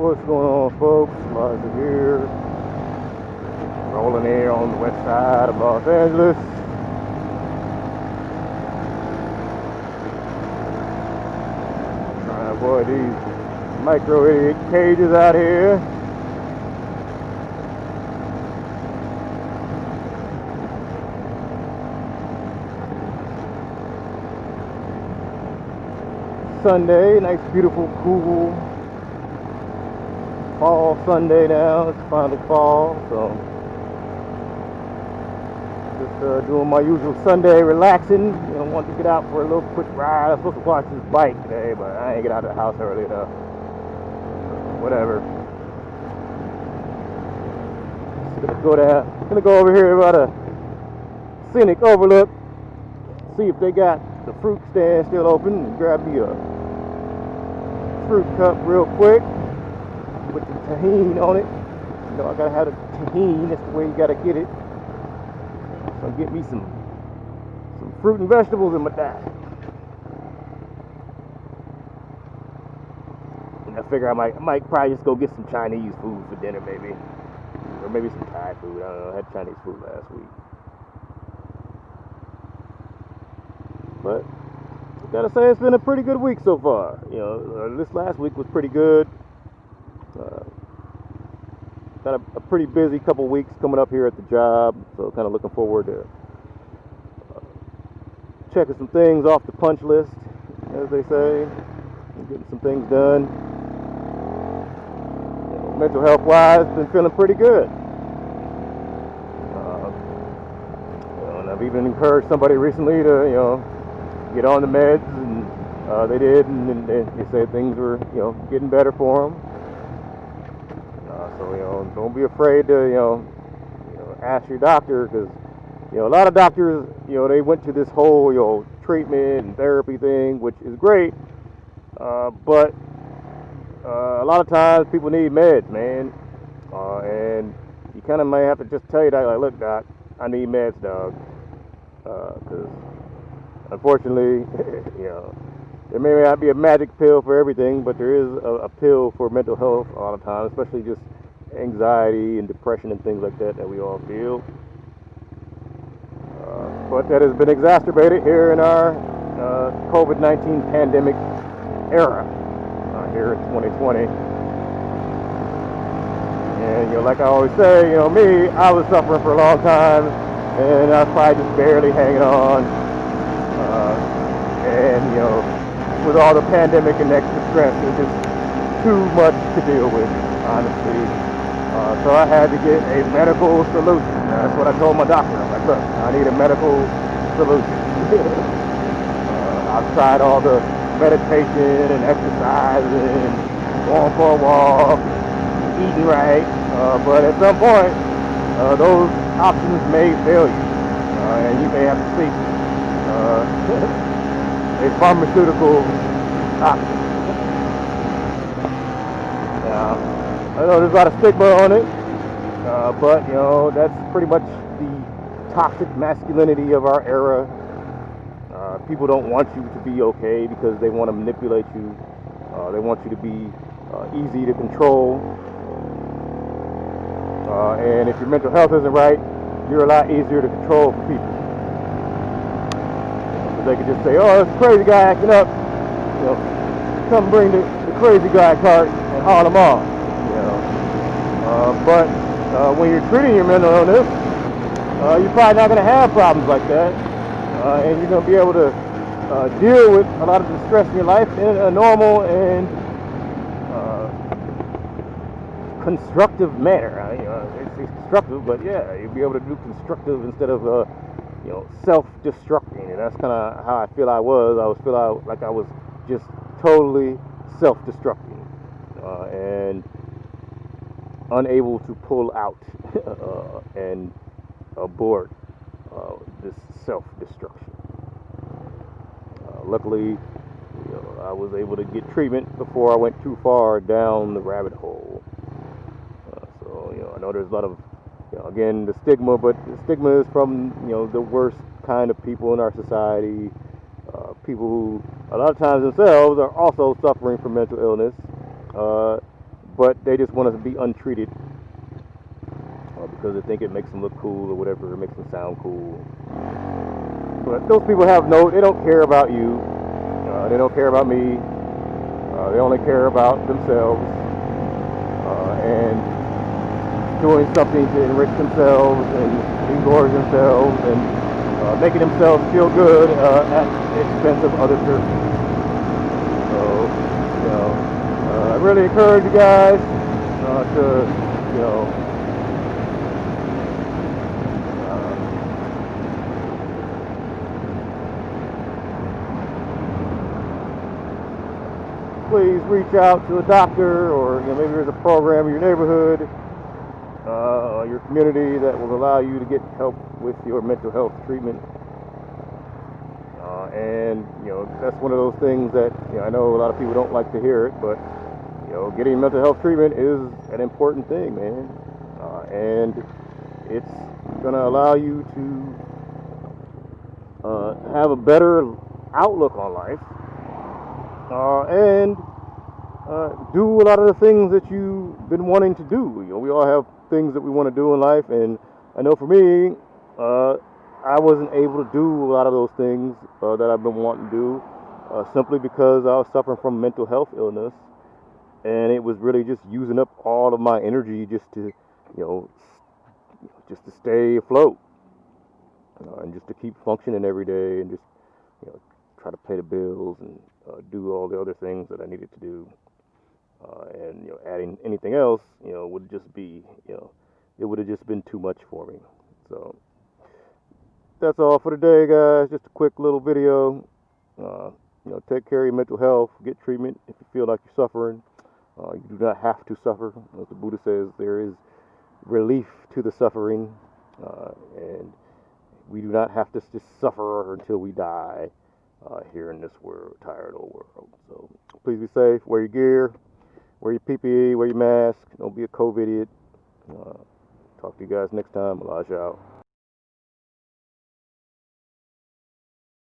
What's going on, folks? Liza here, rolling here on the west side of Los Angeles. Trying to avoid these micro idiot cages out here. Sunday, nice, beautiful, cool fall Sunday now. It's finally fall, so just doing my usual Sunday relaxing. You know, want to get out for a little quick ride. I was supposed to watch this bike today, but I ain't get out of the house early enough. Whatever. Just gonna go over here by the scenic overlook, see if they got the fruit stand still open, and grab me a fruit cup real quick. Put the tahini on it. You know, I gotta have the tahini. That's the way you gotta get it. So get me some fruit and vegetables in my diet. And I figure I might probably just go get some Chinese food for dinner, maybe, or maybe some Thai food. I don't know. I had Chinese food last week, but I gotta say it's been a pretty good week so far. You know, this last week was pretty good. Got a pretty busy couple weeks coming up here at the job, so kind of looking forward to checking some things off the punch list, as they say, and getting some things done. You know, mental health wise, been feeling pretty good. You know, and I've even encouraged somebody recently to, get on the meds, and they did, and they said things were, getting better for them. So, don't be afraid to, ask your doctor, because, a lot of doctors, they went to this whole, treatment and therapy thing, which is great, but a lot of times people need meds, man, and you kind of might have to just tell your doctor, like, look, doc, I need meds, dog, because, unfortunately, there may not be a magic pill for everything, but there is a pill for mental health a lot of times, especially just anxiety and depression and things like that we all feel. But that has been exacerbated here in our COVID-19 pandemic era here in 2020. And like I always say, me, I was suffering for a long time, and I was probably just barely hanging on. And with all the pandemic and extra stress, it was just too much to deal with, honestly. So I had to get a medical solution. That's what I told my doctor. I'm like, look, I need a medical solution. I've tried all the meditation and exercising, going for a walk, eating right, but at some point, those options may fail you, and you may have to seek a pharmaceutical option. I know there's a lot of stigma on it, but that's pretty much the toxic masculinity of our era. People don't want you to be okay because they want to manipulate you. They want you to be easy to control. And if your mental health isn't right, you're a lot easier to control for people. So they could just say, "Oh, it's a crazy guy acting up. Come bring the crazy guy cart and haul him off." But when you're treating your mental illness, you're probably not going to have problems like that, and you're going to be able to deal with a lot of the stress in your life in a normal and constructive manner. It's constructive, but yeah, you'll be able to do constructive instead of self-destructing, and that's kind of how I feel I was. I feel like I was just totally self-destructing, and unable to pull out and abort this self-destruction. Luckily, I was able to get treatment before I went too far down the rabbit hole. So, I know there's a lot of, again, the stigma, but the stigma is from, the worst kind of people in our society, people who a lot of times themselves are also suffering from mental illness, but they just want to be untreated because they think it makes them look cool or whatever, it makes them sound cool. But those people they don't care about you. They don't care about me. They only care about themselves and doing something to enrich themselves and engorge themselves and making themselves feel good at the expense of other persons. So, I really encourage you guys to, please reach out to a doctor, or maybe there's a program in your neighborhood, your community that will allow you to get help with your mental health treatment. And that's one of those things that I know a lot of people don't like to hear it, but getting mental health treatment is an important thing, man, and it's going to allow you to have a better outlook on life. And do a lot of the things that you've been wanting to do. We all have things that we want to do in life, and I know for me, I wasn't able to do a lot of those things that I've been wanting to do simply because I was suffering from mental health illness, and it was really just using up all of my energy just to stay afloat and just to keep functioning every day and just try to pay the bills and do all the other things that I needed to do, and adding anything else would just be it would have just been too much for me. So that's all for today, guys. Just a quick little video. Take care of your mental health. Get treatment if you feel like you're suffering. You do not have to suffer. As the Buddha says, there is relief to the suffering, and we do not have to just suffer until we die here in this tired old world. So please be safe. Wear your gear. Wear your PPE. Wear your mask. Don't be a COVID idiot. Talk to you guys next time. Elijah out.